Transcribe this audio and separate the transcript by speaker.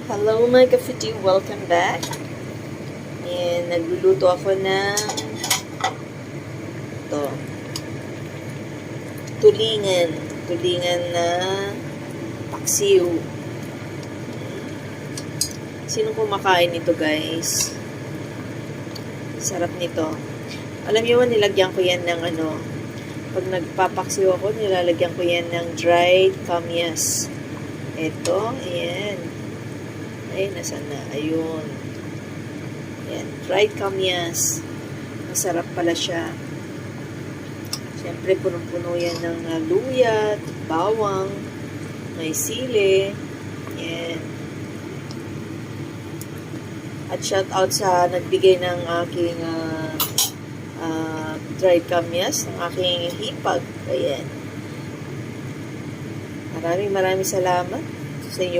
Speaker 1: Hello mga ka-foodie, welcome back. And nagluluto ako ng ito, tulingan na paksiw. Sino kumakain nito, guys? Sarap nito. Alam niyo, nilagyan ko yan ng pag nagpapaksiw ako, nilalagyan ko yan ng dried kamyas. Ito, ayan. Ay, nasa na? Ayun. Ayan, dried kamyas. Masarap pala siya. Siyempre, punong-puno yan ng luya, bawang, may sili. Ayan. At shout out sa nagbigay ng aking dried kamyas, ng aking hipag. Ayan. Maraming salamat sa inyo